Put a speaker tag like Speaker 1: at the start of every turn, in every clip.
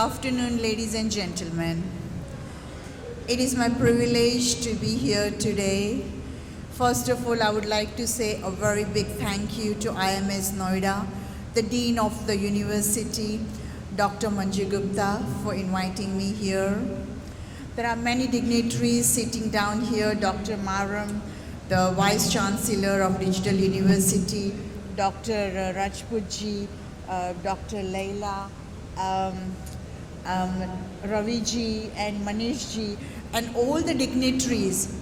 Speaker 1: afternoon, ladies and gentlemen. It is my privilege to be here today. First of all, I would like to say a very big thank you to IMS Noida, the Dean of the University, Dr. Manju Gupta, for inviting me here. There are many dignitaries sitting down here, Dr. Maram, the Vice Chancellor of Digital University, Dr. Rajputji, Dr. Leila, Raviji and Manishji, and all the dignitaries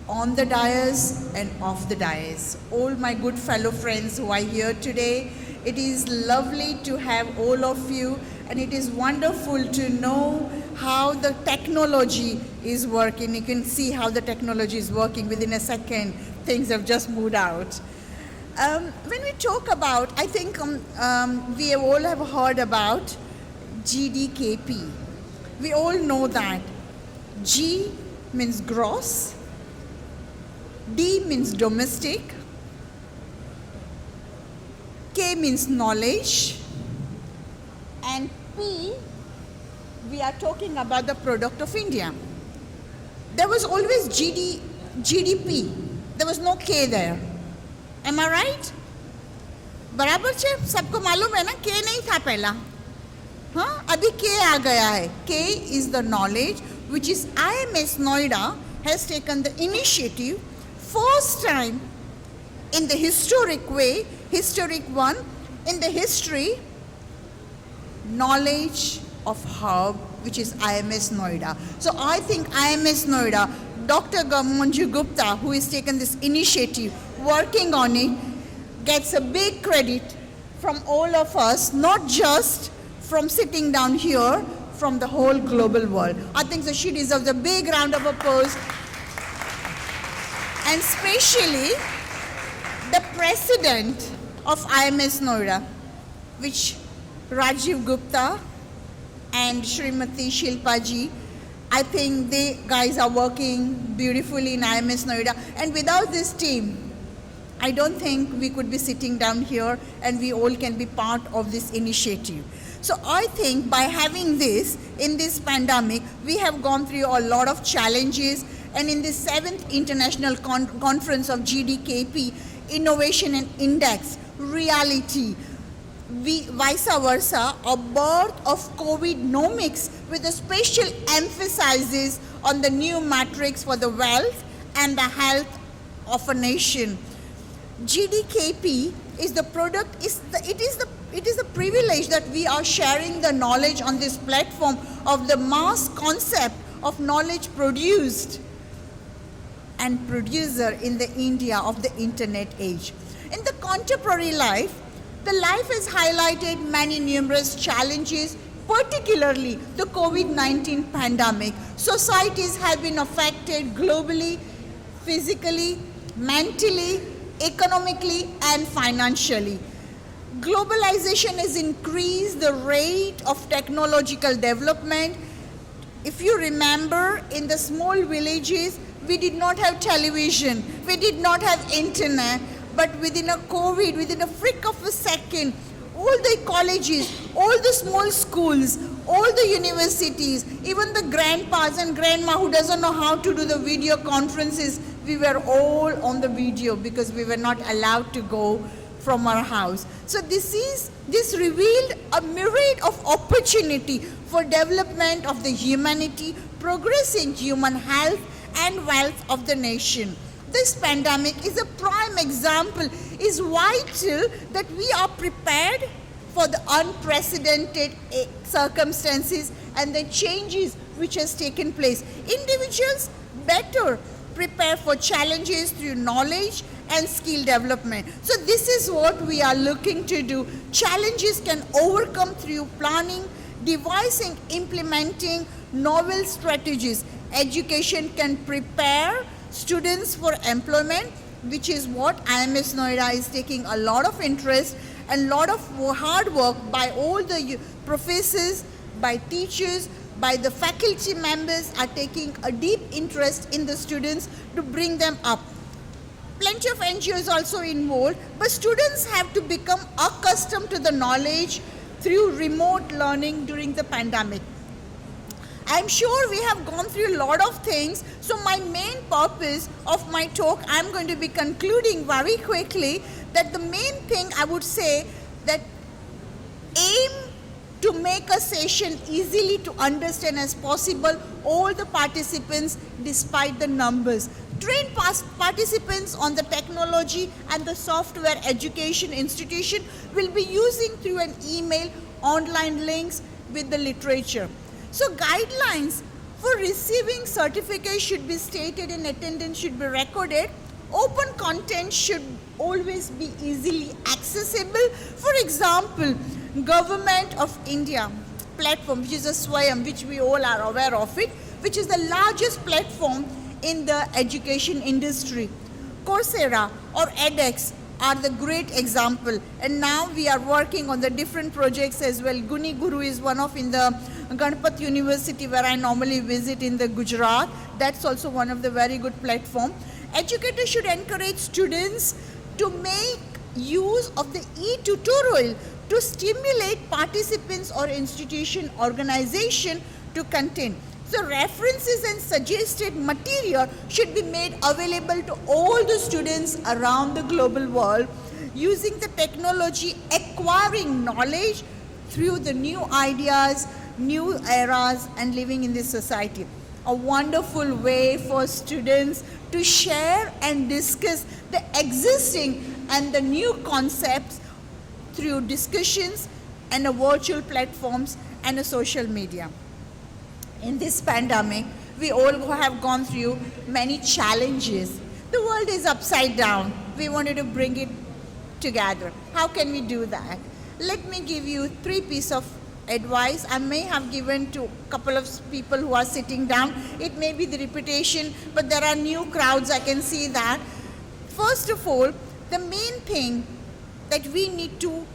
Speaker 1: on the dais and off the dais. All my good fellow friends who are here today, it is lovely to have all of you, and it is wonderful to know how the technology is working. You can see how the technology is working. Within a second, things have just moved out. When we talk about, I think we all have heard about GDKP. We all know that G means gross, D means domestic, K means knowledge, and P, we are talking about the product of India. There was always GDP. There was no K there. Am I right? बराबर छे, सबको मालूम है ना, K नहीं था पहला. हाँ, अभी K आ गया है. K is the knowledge, which is IMS Noida has taken the initiative, first time in the historic way, historic one, in the history, knowledge of hub, which is IMS Noida. So I think IMS Noida, Dr. Manju Gupta, who has taken this initiative, working on it, gets a big credit from all of us, not just from sitting down here, from the whole global world. I think that she deserves a big round of applause. And especially the president of IMS Noida, which Rajiv Gupta and Srimati Shilpaji, I think they guys are working beautifully in IMS Noida. And without this team, I don't think we could be sitting down here and we all can be part of this initiative. So I think by having this, in this pandemic, we have gone through a lot of challenges, and in the 7th International Conference of GDKP, Innovation and Index, Reality, vice versa, a birth of COVID-nomics with a special emphasis on the new matrix for the wealth and the health of a nation. GDKP is the product, it is the privilege that we are sharing the knowledge on this platform of the mass concept of knowledge produced and producer in the India of the internet age. In the contemporary life, the life has highlighted many numerous challenges, particularly the COVID-19 pandemic. Societies have been affected globally, physically, mentally, economically, and financially. Globalization has increased the rate of technological development. If you remember, in the small villages, we did not have television, we did not have internet, but within a COVID, within a flick of a second, all the colleges, all the small schools, all the universities, even the grandpas and grandma who doesn't know how to do the video conferences, we were all on the video because we were not allowed to go from our house. So this revealed a myriad of opportunity for development of the humanity, progressing human health and wealth of the nation. This pandemic is a prime example. It's vital that we are prepared for the unprecedented circumstances and the changes which has taken place. Individuals better prepare for challenges through knowledge and skill development. So this is what we are looking to do. Challenges can overcome through planning, devising, implementing novel strategies. Education can prepare students for employment, which is what IMS Noida is taking a lot of interest and lot of hard work by all the professors, by teachers, by the faculty members are taking a deep interest in the students to bring them up. Plenty of NGOs also involved, but students have to become accustomed to the knowledge through remote learning during the pandemic. I'm sure we have gone through a lot of things. So my main purpose of my talk, I'm going to be concluding very quickly that the main thing I would say that aim to make a session easily to understand as possible all the participants despite the numbers. Train participants on the technology and the software education institution will be using through an email, online links with the literature. So guidelines for receiving certificates should be stated and attendance should be recorded. Open content should always be easily accessible. For example, Government of India platform, which is a Swayam, which we all are aware of it, which is the largest platform in the education industry. Coursera or edX are the great example, and now we are working on the different projects as well. Guni Guru is one of in the Ganpat University where I normally visit in the Gujarat. That's also one of the very good platform. Educators should encourage students to make use of the e-tutorial to stimulate participants or institution organization to content. So references and suggested material should be made available to all the students around the global world using the technology, acquiring knowledge through the new ideas, new eras, and living in this society. A wonderful way for students to share and discuss the existing and the new concepts through discussions and virtual platforms and social media. In this pandemic, we all have gone through many challenges. The world is upside down. We wanted to bring it together. How can we do that? Let me give you 3 pieces of advice. I may have given to a couple of people who are sitting down. It may be the repetition, but there are new crowds, I can see that. First of all, the main thing that we need to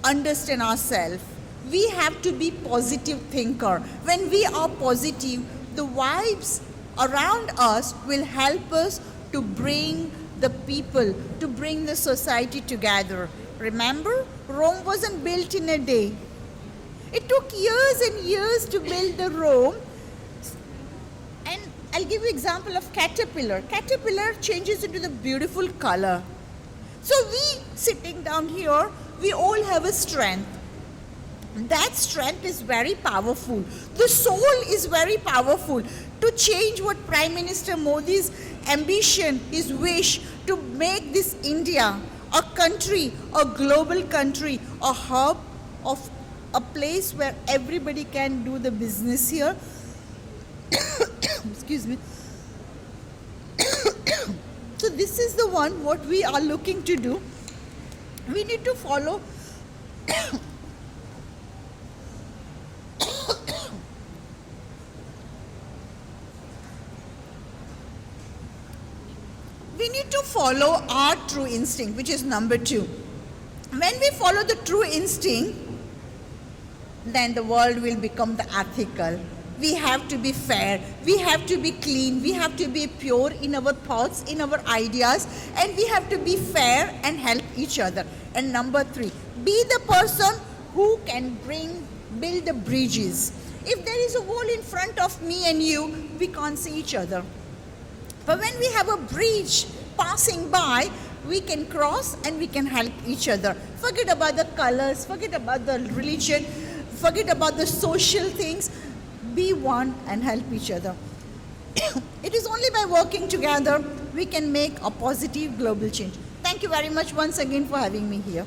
Speaker 1: understand ourselves. We have to be positive thinker. When we are positive, the vibes around us will help us to bring the people, to bring the society together. Remember, Rome wasn't built in a day. It took years and years to build the Rome. And I'll give you example of caterpillar. Caterpillar changes into the beautiful color. So we sitting down here, we all have a strength. That strength is very powerful. The soul is very powerful to change what Prime Minister Modi's ambition, his wish to make this India a country, a global country, a hub of a place where everybody can do the business here. Excuse me. So this is the one what we are looking to do. We need to follow our true instinct, which is number 2. When we follow the true instinct, then the world will become the ethical. We have to be fair, we have to be clean, we have to be pure in our thoughts, in our ideas, and we have to be fair and help each other. And number 3, be the person who can build the bridges. If there is a wall in front of me and you, we can't see each other. But when we have a bridge passing by, we can cross and we can help each other. Forget about the colors, forget about the religion, forget about the social things. Be one and help each other. It is only by working together we can make a positive global change. Thank you very much once again for having me here.